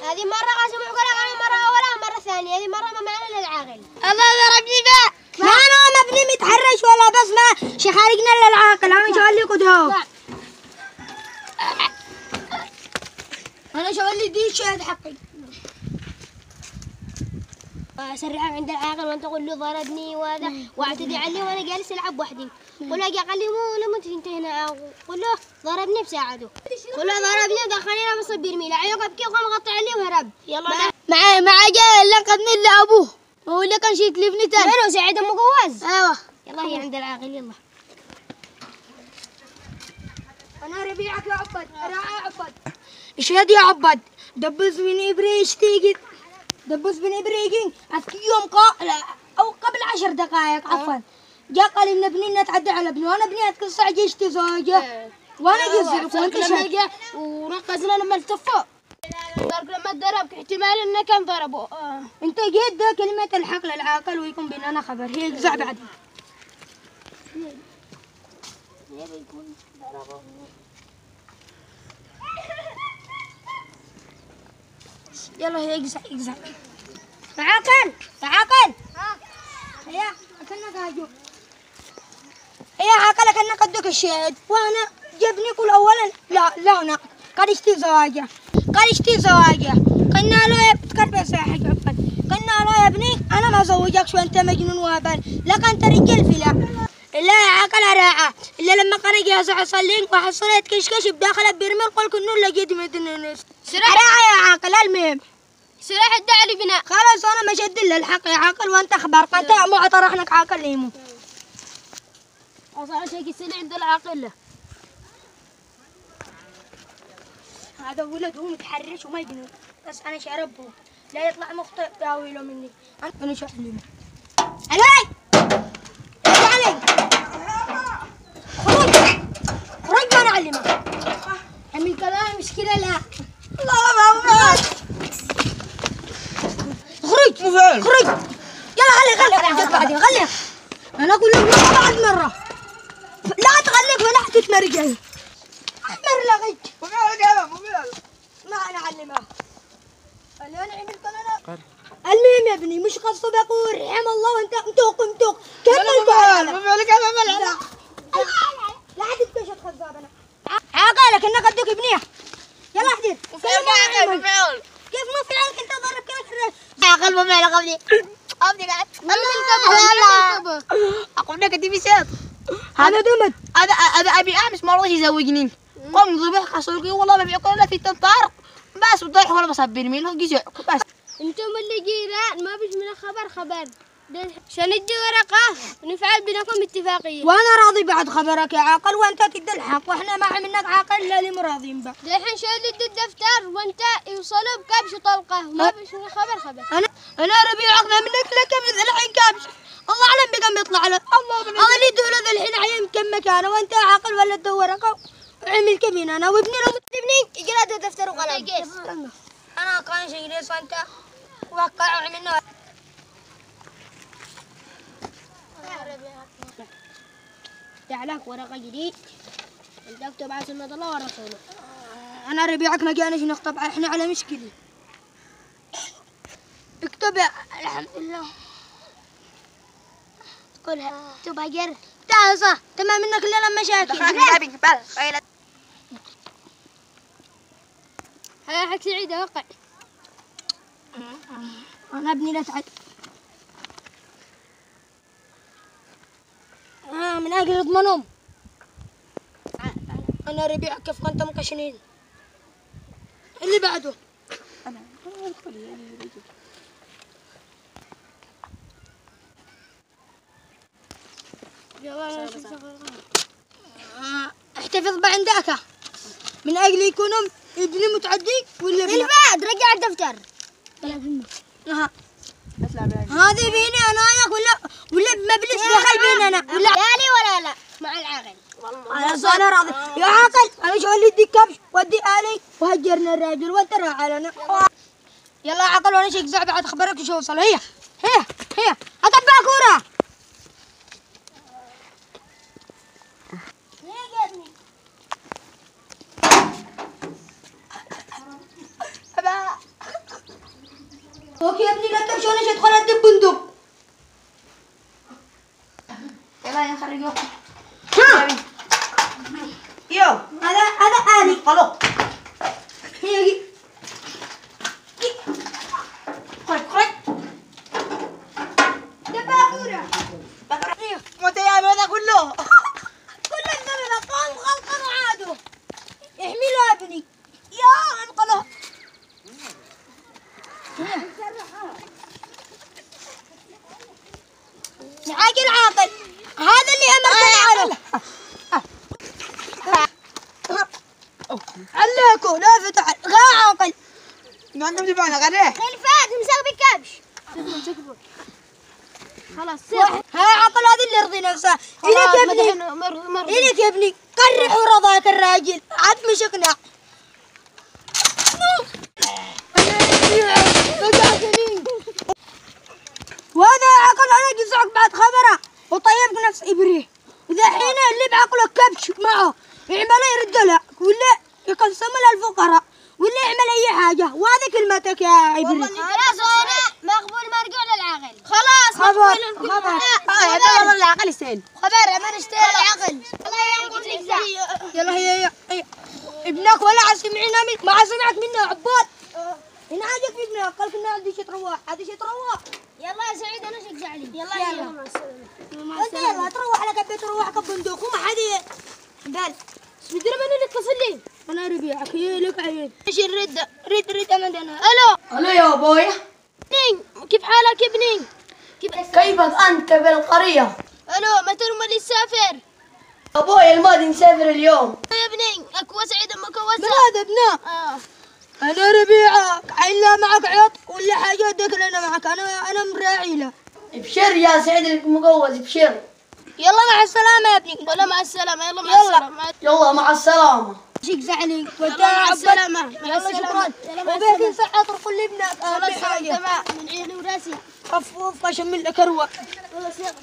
هذه مرة قاسم عقلك، مرة أولى مرة ثانية، هذه مرة ما معنا إلا العاقل. الله ضربني بقى. ما أنا مبني متحرش ولا بس ما شخارجنا إلا العاقل. أنا شو اللي كده؟ أنا شو اللي دي شهد حقي. أسرعك عند العاقل وأنت تقول له ضربني وهذا واعتدي عليه وأنا جالس ألعب وحدي. قل له قال لي مو لما تنتهي هنا، قل له ضربني بساعده. قل له ضربني ودخلني أنا بصير برميل عيوق بكي وقام غطى عليه وهرب. يلا مع جاي اللي انقذني الا ابوه، هو اللي كان شيت لي ابنتين. منو سعيد أم قواز؟ ايوه يلا هي عند العاقل يلا. أنا ربيعك يا عبد، راعي عبد. اشهد يا عبد، دبس بن إبريش تيجي، دبس بن إبريجين أذكي يوم أو قبل 10 دقائق عفوا. جاء قال إن ابني نتعدى على ابني، وأنا ابني أذكر ساعة جيشتي زوجة، وأنا جزعك وأنت لما جاء ورقصنا لما التفوا لما ضربك احتمال انه كان ضربه. أنت جيت ده كلمة الحق للعاقل ويكون بيننا خبر، هي يجزع بعدين. يلا هي يجزع. عاقل عاقل. هيا أكنك هاجو. هيا عاقل أكنك قدك الشهد، وأنا جبني كل أولا لا أنا قد اشتي زواجه. قلنا له يا بتكرب ساحق عفن، قلنا له يا ابني أنا ما زوجكش وأنت مجنون وهبل، لك أنت رجال فلا. لا عاقل راعة إلا لما كان جاهز أصلين وحصلت كشكش بداخل برميل قل كنون لقيت مدن راعة يا عاقل. المهم سلاح الدعلي بناء. خلاص أنا مشد للحق يا عاقل وأنت أخبارك أنت مو طرحنك عاقل ليمو. أصلا شيء يصير عند العاقل. هذا ولد هو متحرش وما يجنون، بس أنا شربه لا يطلع مخطئ داويله مني. أنا شعلمه. علي علي خرج وأنا أعلمك. عمي كلام مشكلة لا. الله أكبر. خرج يلا خلي بعدين خليها. أنا أقول لك بعد مرة لا تغلق ولا تتمرجل. أحمر لغيت ما أنا أعلمها. اللي أنا عملت أنا المهم يا ابني مش قصة بقول رحم الله وأنت امتوق كمل لا عاد تكشف خزابنا. عاقلك إنك قدك ابنيه. يلا احضر. كيف ما في عقل أنت ضرب كذا عاقل ما معنا قبلي قاعد اقول لك انت بيسات هذا دمت هذا ابي امس ما رضي يزوجني قام ذبح خسرقي والله ما بيعقل الا في تنطار بس وضيح ولا بصبر مين له جزع بس. انتم اللي جيران ما بيش من خبر سندي ورقة ونفعل بينكم اتفاقية. وانا راضي بعد خبرك يا عاقل وانت تدي الحق واحنا ما عملناك عاقل الا اللي مراضين به. دحين شدد الدفتر وانت يوصلوا بكبش طلقة وما بيش من خبر. انا ربيع عقنا منك لكم الحين كبش الله اعلم بكم يطلع له. الله اللي دول ذا الحين عين كم مكانه وانت عاقل ولا تدور ورقة وعمل كبين انا وابني لو ابني اقرا الدفتر وقلم. انا كان شيء ليش وانت وقع وعملنا تعلق ورقة جديد اكتب على سنة الله ورسوله. أنا ربيعك ما جانيش نخطب إحنا على مشكلة. اكتب الحمد لله تقولها اكتب أجر تعال صح تمام منك لنا مشاكل. هيا حق سعيدة وقع. أنا ابني لا تعد من أجل اضمنهم. أنا ربيع كيف كنت مكشنين اللي بعده أنا احتفظ بعندك من أجل يكونوا ابني متعدي ولا البعد رجع الدفتر. هذه بيني أنا ولا مبلس دخل بيننا ولا يالي ولا لا مع العاقل. أنا راضي يا عاقل. أنا شو اللي يديك كبش ودي آلي وهجرنا الراجل وأنت راعي لنا. يلا عاقل وأنا شيك زعبي بعد خبرك وشو وصل. هي أطبع كورة. اوكي يا ابني لا تمشي وانا ادخل ادب بندق. يلا يا خرجوا. يو هذا آلي. خلاص. هي خرج. دبابورة. متى يا هذا كله؟ كل الزمن قام خلقا وعادوا. احملوا يا ابني. يا انقلوا. عاقل عاقل. هذا اللي امرتنا عليه. عليكم لا فتح غا عاقل. ما عندهم دفعنا غيره. خلفات مسوي كبش. خلاص ها عاقل هذا اللي يرضي نفسه. إليك يا ابني. إليك يا ابني قرح ورضاك الراجل عاد مش اقنع. وهذا عقل انا جزعك بعد خبره وطيبك نفس ابريه. اذا حين اللي بعقله كبش معه يعمل يرد له ولا يقسم للفقراء ولا يعمل اي حاجه. وهذا كلمتك يا ابريه. خلاص انا مقبول مرجوع للعقل. خلاص خبر هذا والله العقل يستاهل. خبر ما نشتري العقل. الله ينقذ. يلا هي ابنك ولا عسمعنا ما عسمعك منا عباد. هنا عاجك في ابنك قال كنا عندي شي تروح هذا شي تروح. يلا يا سعيد انا شق علي. يلا مع السلامه. انت يلا تروح على كبيت تروح كبندوق وما حد بال. مدري من اللي اتصل لي. انا ربيعك هي لك عيد. ايش الرد عندنا. الو الو يا ابوي. كيف حالك يا ابني؟ كيفك انت بالقريه؟ الو متى نرمى نسافر؟ ابوي الماضي نسافر اليوم. يا ابني اكو سعيد امك وسع. من هذا ابنه؟ انا ربيعك عيلا معك عيط ولا حاجه ادك انا معك انا مراعي له. ابشر يا سعيد المجوز ابشر. يلا مع السلامه يا ابني. ولا مع السلامه. يلا مع السلامه. يلا مع السلامه. شيك زعلي مع السلامه. مع يلا السلامه. شكرا. وباقي ساعه تروح لابنك خلاص حاجه. تمام من عيني وراسي. خفوف اشمل لك اروق. والله سيقف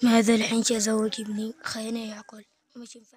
ماذا الحين ازوج ابني خلينا يعقل مش ينفع.